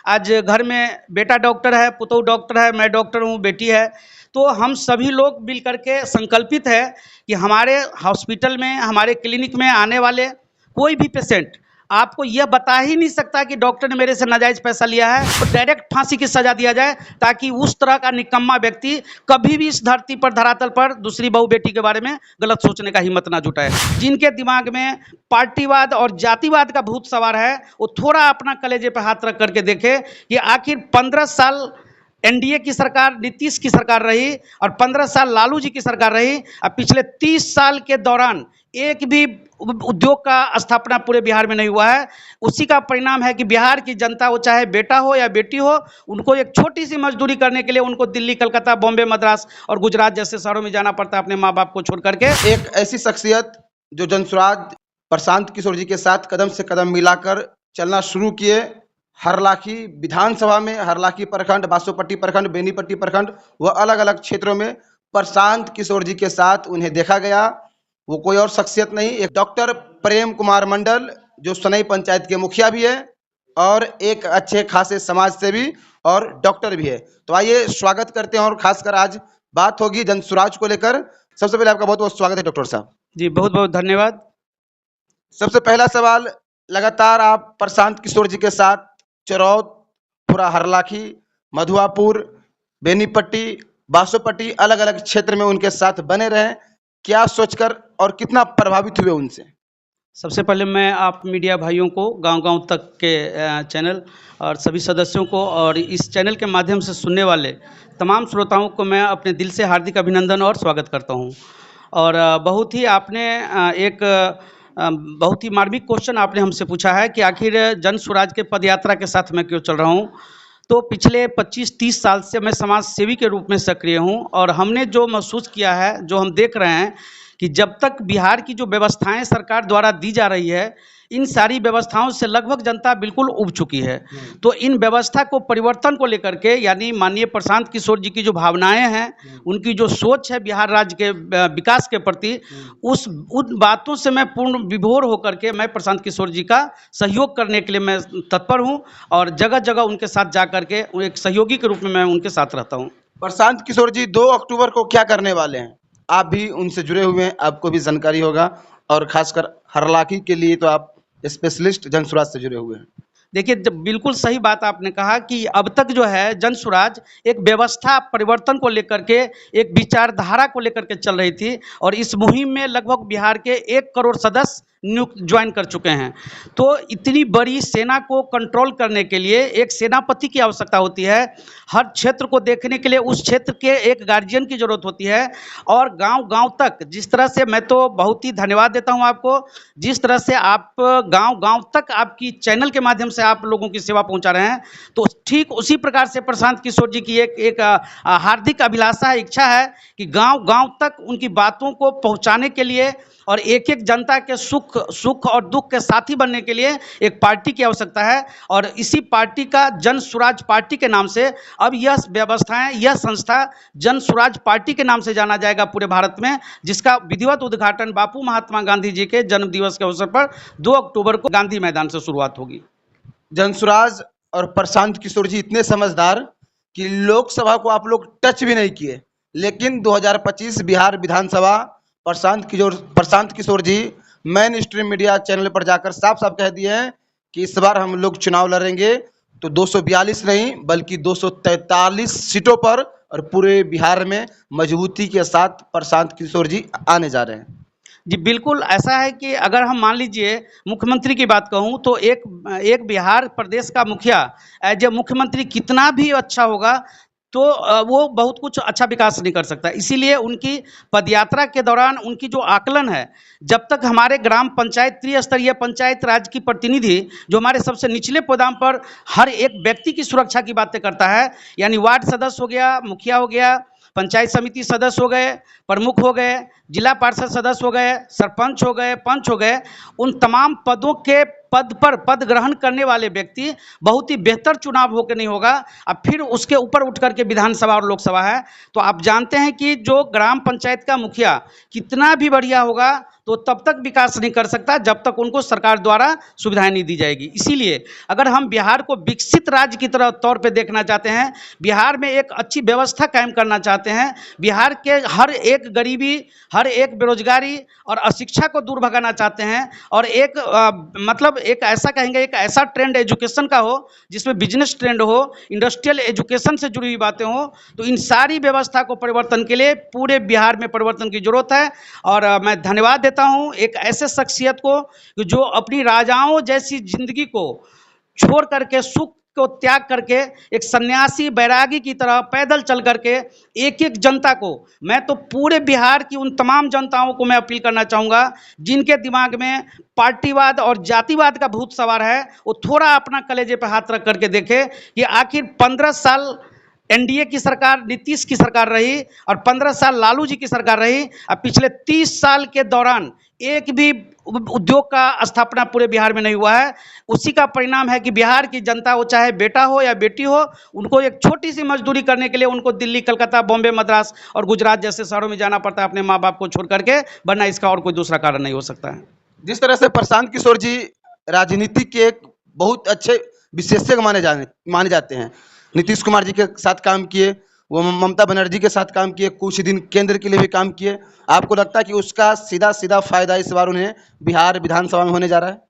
आज घर में बेटा डॉक्टर है, पुतोह डॉक्टर है, मैं डॉक्टर हूँ, बेटी है। तो हम सभी लोग मिल करके संकल्पित है कि हमारे हॉस्पिटल में, हमारे क्लिनिक में आने वाले कोई भी पेशेंट आपको यह बता ही नहीं सकता कि डॉक्टर ने मेरे से नाजायज पैसा लिया है, तो डायरेक्ट फांसी की सजा दिया जाए, ताकि उस तरह का निकम्मा व्यक्ति कभी भी इस धरती पर, धरातल पर दूसरी बहू बेटी के बारे में गलत सोचने का हिम्मत ना जुटाए। जिनके दिमाग में पार्टीवाद और जातिवाद का भूत सवार है, वो थोड़ा अपना कलेजे पर हाथ रख करके देखे कि आखिर 15 साल एनडीए की सरकार, नीतीश की सरकार रही और 15 साल लालू जी की सरकार रही, और पिछले 30 साल के दौरान एक भी उद्योग का स्थापना पूरे बिहार में नहीं हुआ है। उसी का परिणाम है कि बिहार की जनता, वो चाहे बेटा हो या बेटी हो, उनको एक छोटी सी मजदूरी करने के लिए उनको दिल्ली, कलकत्ता, बॉम्बे, मद्रास और गुजरात जैसे शहरों में जाना पड़ता है अपने माँ बाप को छोड़ करके। एक ऐसी शख्सियत जो जनसुराज प्रशांत किशोर जी के साथ कदम से कदम मिलाकर चलना शुरू किए, हरलाखी विधानसभा में, हरलाखी प्रखंड, बासोपट्टी प्रखंड, बेनीपट्टी प्रखंड व अलग अलग क्षेत्रों में प्रशांत किशोर जी के साथ उन्हें देखा गया। वो कोई और शख्सियत नहीं, एक डॉक्टर प्रेम कुमार मंडल, जो सनई पंचायत के मुखिया भी है और एक अच्छे खासे समाज सेवी और डॉक्टर भी है। तो आइए स्वागत करते हैं, और खासकर आज बात होगी जनसुराज को लेकर। सबसे पहले आपका बहुत बहुत स्वागत है डॉक्टर साहब। जी, बहुत बहुत धन्यवाद। सबसे पहला सवाल, लगातार आप प्रशांत किशोर जी के साथ चरौद, पूरा हरलाखी, मधुआपुर, बेनीपट्टी, बासोपट्टी अलग अलग क्षेत्र में उनके साथ बने रहे, क्या सोचकर और कितना प्रभावित हुए उनसे? सबसे पहले मैं आप मीडिया भाइयों को, गांव-गांव तक के चैनल और सभी सदस्यों को, और इस चैनल के माध्यम से सुनने वाले तमाम श्रोताओं को मैं अपने दिल से हार्दिक अभिनंदन और स्वागत करता हूं। और बहुत ही आपने बहुत ही मार्मिक क्वेश्चन आपने हमसे पूछा है कि आखिर जनसुराज के पदयात्रा के साथ मैं क्यों चल रहा हूं। तो पिछले 25-30 साल से मैं समाज सेवी के रूप में सक्रिय हूं, और हमने जो महसूस किया है, जो हम देख रहे हैं कि जब तक बिहार की जो व्यवस्थाएं सरकार द्वारा दी जा रही है, इन सारी व्यवस्थाओं से लगभग जनता बिल्कुल उब चुकी है। तो इन व्यवस्था को, परिवर्तन को लेकर के, यानी माननीय प्रशांत किशोर जी की जो भावनाएं हैं, उनकी जो सोच है बिहार राज्य के विकास के प्रति, उन बातों से मैं पूर्ण विभोर होकर के मैं प्रशांत किशोर जी का सहयोग करने के लिए मैं तत्पर हूँ, और जगह जगह उनके साथ जा करके एक सहयोगी के रूप में मैं उनके साथ रहता हूँ। प्रशांत किशोर जी 2 अक्टूबर को क्या करने वाले हैं? आप भी उनसे जुड़े हुए हैं, आपको भी जानकारी होगा, और खासकर हरलाखी के लिए तो आप स्पेशलिस्ट जनसुराज से जुड़े हुए हैं। देखिए, जब बिल्कुल सही बात आपने कहा कि अब तक जो है जनसुराज एक व्यवस्था परिवर्तन को लेकर के, एक विचारधारा को लेकर के चल रही थी, और इस मुहिम में लगभग बिहार के 1 करोड़ सदस्य ज्वाइन कर चुके हैं। तो इतनी बड़ी सेना को कंट्रोल करने के लिए एक सेनापति की आवश्यकता होती है। हर क्षेत्र को देखने के लिए उस क्षेत्र के एक गार्जियन की जरूरत होती है, और गांव-गांव तक, जिस तरह से, मैं तो बहुत ही धन्यवाद देता हूं आपको, जिस तरह से आप गांव-गांव तक आपकी चैनल के माध्यम से आप लोगों की सेवा पहुंचा रहे हैं, तो ठीक उसी प्रकार से प्रशांत किशोर जी की एक हार्दिक अभिलाषा, इच्छा है कि गांव-गांव तक उनकी बातों को पहुंचाने के लिए और एक एक जनता के सुख और दुख के साथी बनने के लिए एक पार्टी की आवश्यकता है। और इसी पार्टी का, जनसुराज पार्टी के नाम से, अब यह व्यवस्थाएं, यह संस्था जनसुराज पार्टी के नाम से जाना जाएगा पूरे भारत में, जिसका विधिवत उद्घाटन बापू महात्मा गांधी जी के जन्म दिवस के अवसर पर 2 अक्टूबर को गांधी मैदान से शुरुआत होगी। जनसुराज और प्रशांत किशोर जी इतने समझदार कि लोकसभा को आप लोग टच भी नहीं किए, लेकिन 2025 बिहार विधानसभा प्रशांत किशोर जी मेन स्ट्रीम मीडिया चैनल पर जाकर साफ साफ कह दिए हैं कि इस बार हम लोग चुनाव लड़ेंगे तो 242 नहीं बल्कि 243 सीटों पर, और पूरे बिहार में मजबूती के साथ प्रशांत किशोर जी आने जा रहे हैं। जी बिल्कुल, ऐसा है कि अगर हम मान लीजिए मुख्यमंत्री की बात कहूं, तो एक बिहार प्रदेश का मुखिया एज ए मुख्यमंत्री कितना भी अच्छा होगा, तो वो बहुत कुछ अच्छा विकास नहीं कर सकता। इसीलिए उनकी पदयात्रा के दौरान उनकी जो आकलन है, जब तक हमारे ग्राम पंचायत, त्रिस्तरीय पंचायत राज की प्रतिनिधि, जो हमारे सबसे निचले पदाम पर हर एक व्यक्ति की सुरक्षा की बातें करता है, यानी वार्ड सदस्य हो गया, मुखिया हो गया, पंचायत समिति सदस्य हो गए, प्रमुख हो गए, जिला पार्षद सदस्य हो गए, सरपंच हो गए, पंच हो गए, उन तमाम पदों के पद ग्रहण करने वाले व्यक्ति बहुत ही बेहतर चुनाव होकर नहीं होगा, अब फिर उसके ऊपर उठ करके विधानसभा और लोकसभा है, तो आप जानते हैं कि जो ग्राम पंचायत का मुखिया कितना भी बढ़िया होगा तो तब तक विकास नहीं कर सकता जब तक उनको सरकार द्वारा सुविधाएं नहीं दी जाएगी। इसीलिए अगर हम बिहार को विकसित राज्य की तरह तौर पे देखना चाहते हैं, बिहार में एक अच्छी व्यवस्था कायम करना चाहते हैं, बिहार के हर एक गरीबी, हर एक बेरोजगारी और अशिक्षा को दूर भगाना चाहते हैं, और एक मतलब एक ऐसा कहेंगे, एक ऐसा ट्रेंड एजुकेशन का हो जिसमें बिजनेस ट्रेंड हो, इंडस्ट्रियल एजुकेशन से जुड़ी हुई बातें हो, तो इन सारी व्यवस्था को परिवर्तन के लिए पूरे बिहार में परिवर्तन की जरूरत है। और मैं धन्यवाद देता हूं एक ऐसे शख्सियत को जो अपनी राजाओं जैसी जिंदगी को छोड़ करके, सुख को त्याग करके, एक सन्यासी बैरागी की तरह पैदल चल करके एक एक जनता को, मैं तो पूरे बिहार की उन तमाम जनताओं को मैं अपील करना चाहूँगा जिनके दिमाग में पार्टीवाद और जातिवाद का भूत सवार है, वो थोड़ा अपना कलेजे पे हाथ रख करके देखे कि आखिर 15 साल एनडीए की सरकार, नीतीश की सरकार रही और 15 साल लालू जी की सरकार रही, अब पिछले 30 साल के दौरान एक भी उद्योग का स्थापना पूरे बिहार में नहीं हुआ है। उसी का परिणाम है कि बिहार की जनता, वो चाहे बेटा हो या बेटी हो, उनको एक छोटी सी मजदूरी करने के लिए उनको दिल्ली, कलकत्ता, बॉम्बे, मद्रास और गुजरात जैसे शहरों में जाना पड़ता है अपने माँ बाप को छोड़ करके, वरना इसका और कोई दूसरा कारण नहीं हो सकता है। जिस तरह से प्रशांत किशोर जी राजनीति के एक बहुत अच्छे विशेषज्ञ माने जाते हैं, नीतीश कुमार जी के साथ काम किए, वो ममता बनर्जी के साथ काम किए, कुछ दिन केंद्र के लिए भी काम किए, आपको लगता है कि उसका सीधा सीधा फायदा इस बार उन्हें बिहार विधानसभा में होने जा रहा है?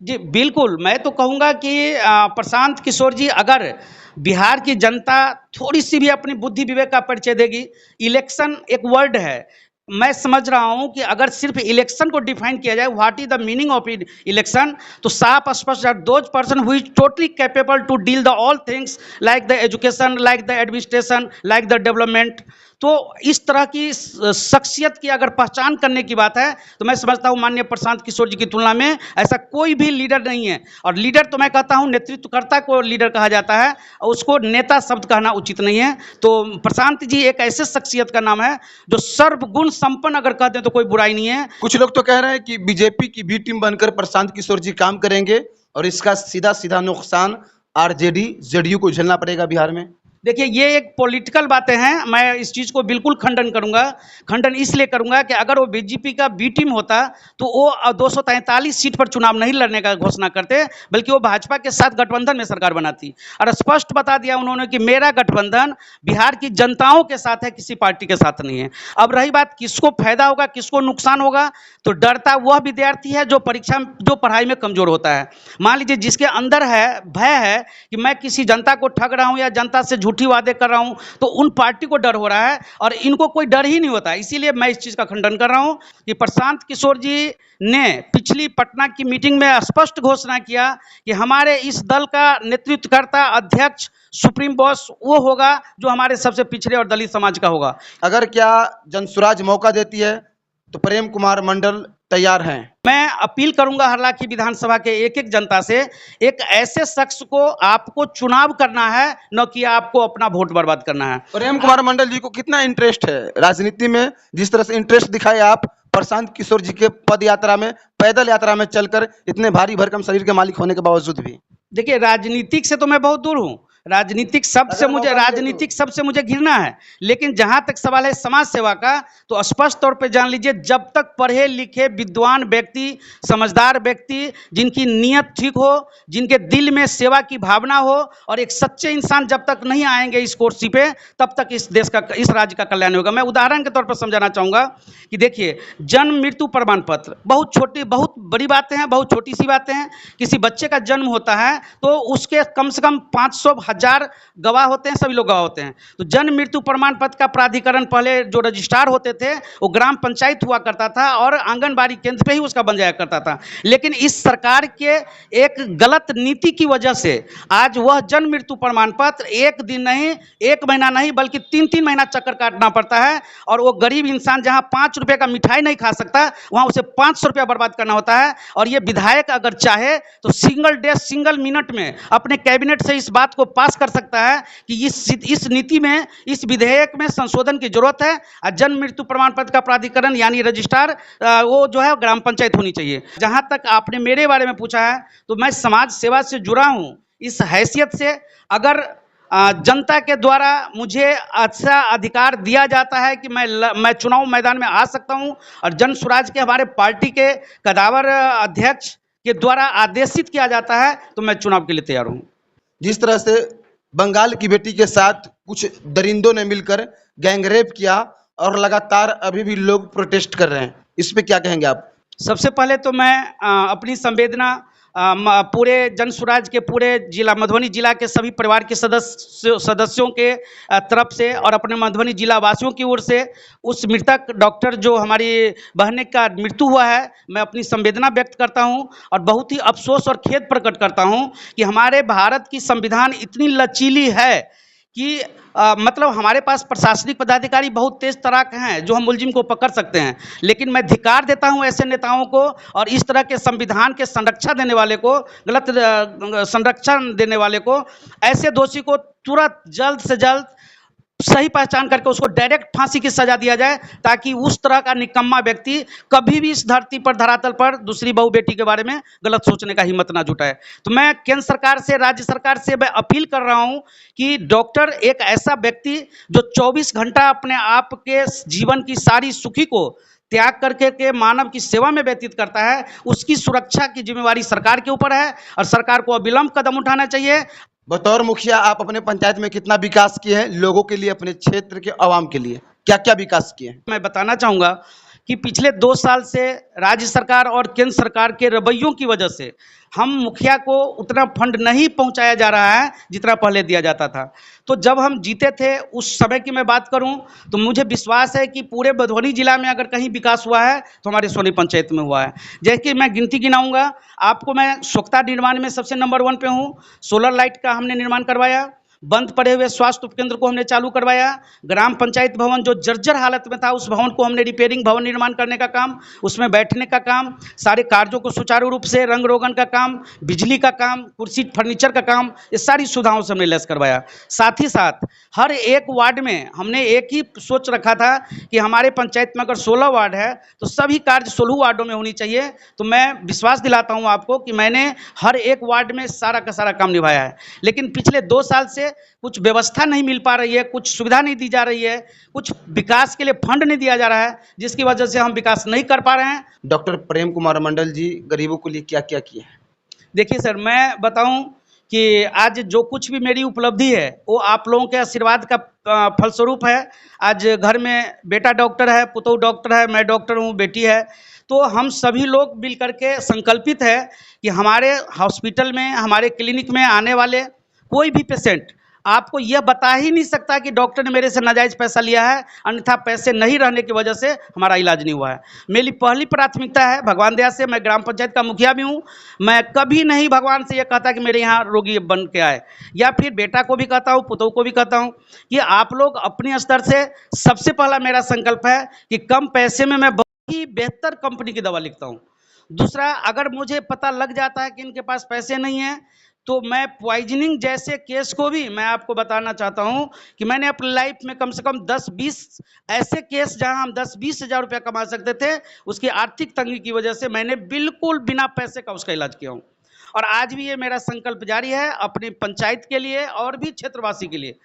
जी बिल्कुल, मैं तो कहूँगा कि प्रशांत किशोर जी, अगर बिहार की जनता थोड़ी सी भी अपनी बुद्धि विवेक का परिचय देगी, इलेक्शन एक वर्ड है, मैं समझ रहा हूं कि अगर सिर्फ इलेक्शन को डिफाइन किया जाए, what is the meaning of election, तो साफ स्पष्ट those person who is totally capable to deal the all things like the education, like the administration, like the development, तो इस तरह की शख्सियत की अगर पहचान करने की बात है तो मैं समझता हूं माननीय प्रशांत किशोर जी की तुलना में ऐसा कोई भी लीडर नहीं है। और लीडर तो मैं कहता हूं नेतृत्वकर्ता को लीडर कहा जाता है, उसको नेता शब्द कहना उचित नहीं है। तो प्रशांत जी एक ऐसे शख्सियत का नाम है जो सर्वगुण संपन्न, अगर कहते हैं तो कोई बुराई नहीं है। कुछ लोग तो कह रहे हैं कि बीजेपी की बी टीम बनकर प्रशांत किशोर जी काम करेंगे और इसका सीधा सीधा नुकसान आरजेडी जेडीयू को झेलना पड़ेगा बिहार में। देखिए, ये एक पॉलिटिकल बातें हैं, मैं इस चीज़ को बिल्कुल खंडन करूंगा। खंडन इसलिए करूंगा कि अगर वो बीजेपी का बी टीम होता तो वो 243 सीट पर चुनाव नहीं लड़ने का घोषणा करते, बल्कि वो भाजपा के साथ गठबंधन में सरकार बनाती। और स्पष्ट बता दिया उन्होंने कि मेरा गठबंधन बिहार की जनताओं के साथ है, किसी पार्टी के साथ नहीं है। अब रही बात किसको फायदा होगा, किसको नुकसान होगा, तो डरता वह विद्यार्थी है जो पढ़ाई में कमजोर होता है। मान लीजिए जिसके अंदर है भय है कि मैं किसी जनता को ठग रहा हूं या जनता से झूठी वादे कर रहा हूं, तो उन पार्टी को डर हो रहा है और इनको कोई डर ही नहीं होता। इसीलिए मैं इस चीज का खंडन कर रहा हूं कि प्रशांत किशोर जी ने पिछली पटना की मीटिंग में स्पष्ट घोषणा किया कि हमारे इस दल का नेतृत्वकर्ता, अध्यक्ष, सुप्रीम बॉस वो होगा जो हमारे सबसे पिछड़े और दलित समाज का होगा। अगर क्या जनसुराज मौका देती है तो प्रेम कुमार मंडल तैयार हैं? मैं अपील करूंगा हरलाखी विधानसभा के एक एक जनता से, एक ऐसे शख्स को आपको चुनाव करना है, न कि आपको अपना वोट बर्बाद करना है। प्रेम कुमार मंडल जी को कितना इंटरेस्ट है राजनीति में? जिस तरह से इंटरेस्ट दिखाए आप प्रशांत किशोर जी के पद यात्रा में, पैदल यात्रा में चलकर, इतने भारी भरकम शरीर के मालिक होने के बावजूद भी। देखिए, राजनीतिक से तो मैं बहुत दूर हूं, राजनीतिक शब्द से मुझे घृणा है, लेकिन जहां तक सवाल है समाज सेवा का, तो स्पष्ट तौर पे जान लीजिए, जब तक पढ़े लिखे विद्वान व्यक्ति, समझदार व्यक्ति, जिनकी नीयत ठीक हो, जिनके दिल में सेवा की भावना हो और एक सच्चे इंसान जब तक नहीं आएंगे इस कुर्सी पे, तब तक इस देश का, इस राज्य का कल्याण होगा। मैं उदाहरण के तौर पर समझाना चाहूंगा कि देखिए, जन्म मृत्यु प्रमाण पत्र बहुत छोटी, बहुत बड़ी बातें हैं, बहुत छोटी सी बातें हैं। किसी बच्चे का जन्म होता है तो उसके कम से कम 500,000 गवाह होते हैं, सभी लोग गवाह होते हैं। तो जन्म मृत्यु प्रमाण पत्र का प्राधिकरण पहले जो रजिस्ट्रार होते थे वो ग्राम पंचायत हुआ करता था और आंगनबाड़ी केंद्र पे ही उसका बन जाया करता था। लेकिन इस सरकार के एक गलत नीति की वजह से आज वह जन्म मृत्यु प्रमाण पत्र एक दिन नहीं, एक महीना नहीं, बल्कि 3-3 महीना चक्कर काटना पड़ता है। और वो गरीब इंसान जहां 5 रुपए का मिठाई नहीं खा सकता, वहां उसे 500 रुपया बर्बाद करना होता है। और ये विधायक अगर चाहे तो सिंगल डे, सिंगल मिनट में अपने कैबिनेट से इस बात को पास विश्वास कर सकता है कि इस नीति में, इस विधेयक में संशोधन की जरूरत है। और जन्म मृत्यु प्रमाण पत्र का प्राधिकरण यानी रजिस्ट्रार वो जो है ग्राम पंचायत होनी चाहिए। जहां तक आपने मेरे बारे में पूछा है, तो मैं समाज सेवा से जुड़ा हूं। इस हैसियत से अगर जनता के द्वारा मुझे अच्छा अधिकार दिया जाता है कि मैं चुनाव मैदान में आ सकता हूं और जन स्वराज के हमारे पार्टी के कदावर अध्यक्ष के द्वारा आदेशित किया जाता है, तो मैं चुनाव के लिए तैयार हूं। जिस तरह से बंगाल की बेटी के साथ कुछ दरिंदों ने मिलकर गैंगरेप किया और लगातार अभी भी लोग प्रोटेस्ट कर रहे हैं, इस पे क्या कहेंगे आप? सबसे पहले तो मैं अपनी संवेदना पूरे जन स्वराज के पूरे जिला मधुबनी जिला के सभी परिवार के सदस्यों के तरफ से और अपने मधुबनी जिला वासियों की ओर से उस मृतक डॉक्टर जो हमारी बहन का मृत्यु हुआ है, मैं अपनी संवेदना व्यक्त करता हूं और बहुत ही अफसोस और खेद प्रकट करता हूं कि हमारे भारत की संविधान इतनी लचीली है कि मतलब हमारे पास प्रशासनिक पदाधिकारी बहुत तेज तराक हैं जो हम मुलजिम को पकड़ सकते हैं, लेकिन मैं धिक्कार देता हूं ऐसे नेताओं को और इस तरह के संविधान के संरक्षण देने वाले को, गलत संरक्षण देने वाले को, ऐसे दोषी को तुरंत जल्द से जल्द सही पहचान करके उसको डायरेक्ट फांसी की सजा दिया जाए, ताकि उस तरह का निकम्मा व्यक्ति कभी भी इस धरती पर, धरातल पर दूसरी बहू बेटी के बारे में गलत सोचने का हिम्मत ना जुटाए। तो मैं केंद्र सरकार से, राज्य सरकार से मैं अपील कर रहा हूं कि डॉक्टर एक ऐसा व्यक्ति जो 24 घंटा अपने आप के जीवन की सारी सुखी को त्याग करके के मानव की सेवा में व्यतीत करता है, उसकी सुरक्षा की जिम्मेवारी सरकार के ऊपर है और सरकार को अविलंब कदम उठाना चाहिए। बतौर मुखिया आप अपने पंचायत में कितना विकास किए हैं लोगों के लिए, अपने क्षेत्र के आवाम के लिए क्या क्या विकास किए हैं? मैं बताना चाहूँगा कि पिछले 2 साल से राज्य सरकार और केंद्र सरकार के रवैयों की वजह से हम मुखिया को उतना फंड नहीं पहुंचाया जा रहा है जितना पहले दिया जाता था। तो जब हम जीते थे उस समय की मैं बात करूं तो मुझे विश्वास है कि पूरे मधुबनी जिला में अगर कहीं विकास हुआ है तो हमारे सोनी पंचायत में हुआ है। जैसे कि मैं गिनती गिनाऊंगा आपको, मैं स्वच्छता निर्माण में सबसे नंबर 1 पे हूँ। सोलर लाइट का हमने निर्माण करवाया, बंद पड़े हुए स्वास्थ्य उपकेंद्र को हमने चालू करवाया, ग्राम पंचायत भवन जो जर्जर हालत में था उस भवन को हमने रिपेयरिंग, भवन निर्माण करने का काम, उसमें बैठने का काम, सारे कार्यों को सुचारू रूप से, रंग रोगन का काम, बिजली का काम, कुर्सी फर्नीचर का काम, ये सारी सुविधाओं से हमने लैस करवाया। साथ ही साथ हर एक वार्ड में हमने एक ही सोच रखा था कि हमारे पंचायत में अगर 16 वार्ड है तो सभी कार्य 16 वार्डों में होनी चाहिए। तो मैं विश्वास दिलाता हूँ आपको कि मैंने हर एक वार्ड में सारा का सारा काम निभाया है। लेकिन पिछले 2 साल से कुछ व्यवस्था नहीं मिल पा रही है, कुछ सुविधा नहीं दी जा रही है, कुछ विकास के लिए फंड नहीं दिया जा रहा है, जिसकी वजह से हम विकास नहीं कर पा रहे हैं। डॉक्टर प्रेम कुमार मंडल जी गरीबों के लिए क्या क्या किए हैं? देखिए सर, मैं बताऊं कि आज जो कुछ भी मेरी उपलब्धि है वो आप लोगों के आशीर्वाद का फलस्वरूप है। आज घर में बेटा डॉक्टर है, पुतोह डॉक्टर है, मैं डॉक्टर हूँ, बेटी है। तो हम सभी लोग मिल करके संकल्पित है कि हमारे हॉस्पिटल में, हमारे क्लिनिक में आने वाले कोई भी पेशेंट आपको यह बता ही नहीं सकता कि डॉक्टर ने मेरे से नाजायज पैसा लिया है, अन्यथा पैसे नहीं रहने की वजह से हमारा इलाज नहीं हुआ है। मेरी पहली प्राथमिकता है, भगवान दया से मैं ग्राम पंचायत का मुखिया भी हूँ, मैं कभी नहीं भगवान से यह कहता कि मेरे यहाँ रोगी बन के आए, या फिर बेटा को भी कहता हूँ, पुतोह को भी कहता हूँ कि आप लोग अपने स्तर से, सबसे पहला मेरा संकल्प है कि कम पैसे में मैं बहुत ही बेहतर कंपनी की दवा लिखता हूँ। दूसरा, अगर मुझे पता लग जाता है कि इनके पास पैसे नहीं हैं तो मैं पॉइजनिंग जैसे केस को भी, मैं आपको बताना चाहता हूं कि मैंने अपनी लाइफ में कम से कम 10-20 ऐसे केस जहां हम 10-20 हज़ार रुपया कमा सकते थे, उसकी आर्थिक तंगी की वजह से मैंने बिल्कुल बिना पैसे का उसका इलाज किया हूं। और आज भी ये मेरा संकल्प जारी है अपनी पंचायत के लिए और भी क्षेत्रवासी के लिए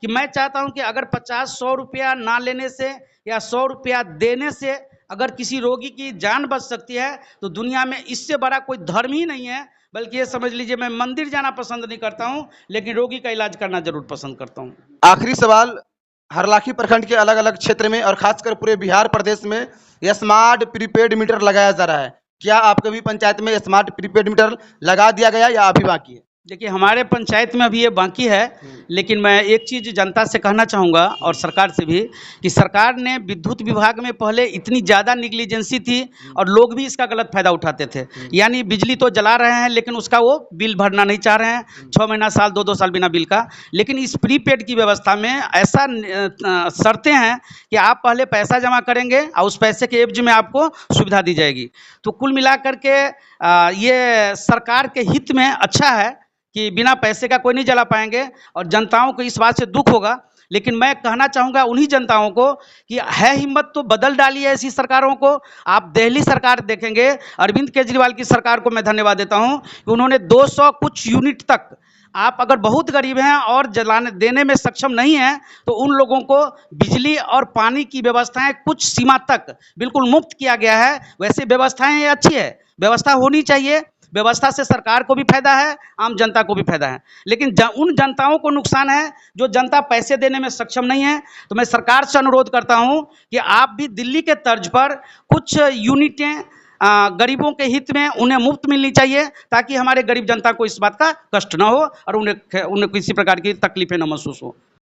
कि मैं चाहता हूं कि अगर 50-100 रुपया ना लेने से या 100 रुपया देने से अगर किसी रोगी की जान बच सकती है तो दुनिया में इससे बड़ा कोई धर्म ही नहीं है। बल्कि ये समझ लीजिए, मैं मंदिर जाना पसंद नहीं करता हूं, लेकिन रोगी का इलाज करना जरूर पसंद करता हूं। आखिरी सवाल, हरलाखी प्रखंड के अलग अलग क्षेत्र में और खासकर पूरे बिहार प्रदेश में स्मार्ट प्रीपेड मीटर लगाया जा रहा है, क्या आपके भी पंचायत में स्मार्ट प्रीपेड मीटर लगा दिया गया या अभी बाकी है? देखिए, हमारे पंचायत में अभी ये बाकी है, लेकिन मैं एक चीज़ जनता से कहना चाहूँगा और सरकार से भी कि सरकार ने विद्युत विभाग में पहले इतनी ज़्यादा निग्लिजेंसी थी और लोग भी इसका गलत फायदा उठाते थे। यानी बिजली तो जला रहे हैं लेकिन उसका वो बिल भरना नहीं चाह रहे हैं, 6 महीना, साल, 2-2 साल बिना बिल का। लेकिन इस प्रीपेड की व्यवस्था में ऐसा शर्तें हैं कि आप पहले पैसा जमा करेंगे और उस पैसे के एवज में आपको सुविधा दी जाएगी। तो कुल मिलाकर के ये सरकार के हित में अच्छा है कि बिना पैसे का कोई नहीं जला पाएंगे और जनताओं को इस बात से दुख होगा। लेकिन मैं कहना चाहूँगा उन्हीं जनताओं को कि है हिम्मत तो बदल डालिए ऐसी सरकारों को। आप दिल्ली सरकार देखेंगे, अरविंद केजरीवाल की सरकार को मैं धन्यवाद देता हूँ कि उन्होंने 200 कुछ यूनिट तक, आप अगर बहुत गरीब हैं और जलाने देने में सक्षम नहीं हैं तो उन लोगों को बिजली और पानी की व्यवस्थाएं कुछ सीमा तक बिल्कुल मुफ्त किया गया है। वैसे व्यवस्थाएं ये अच्छी है, व्यवस्था होनी चाहिए, व्यवस्था से सरकार को भी फायदा है, आम जनता को भी फायदा है। लेकिन उन जनताओं को नुकसान है जो जनता पैसे देने में सक्षम नहीं है। तो मैं सरकार से अनुरोध करता हूं कि आप भी दिल्ली के तर्ज पर कुछ यूनिटें गरीबों के हित में उन्हें मुफ्त मिलनी चाहिए, ताकि हमारे गरीब जनता को इस बात का कष्ट न हो और उन्हें किसी प्रकार की तकलीफें न महसूस हो।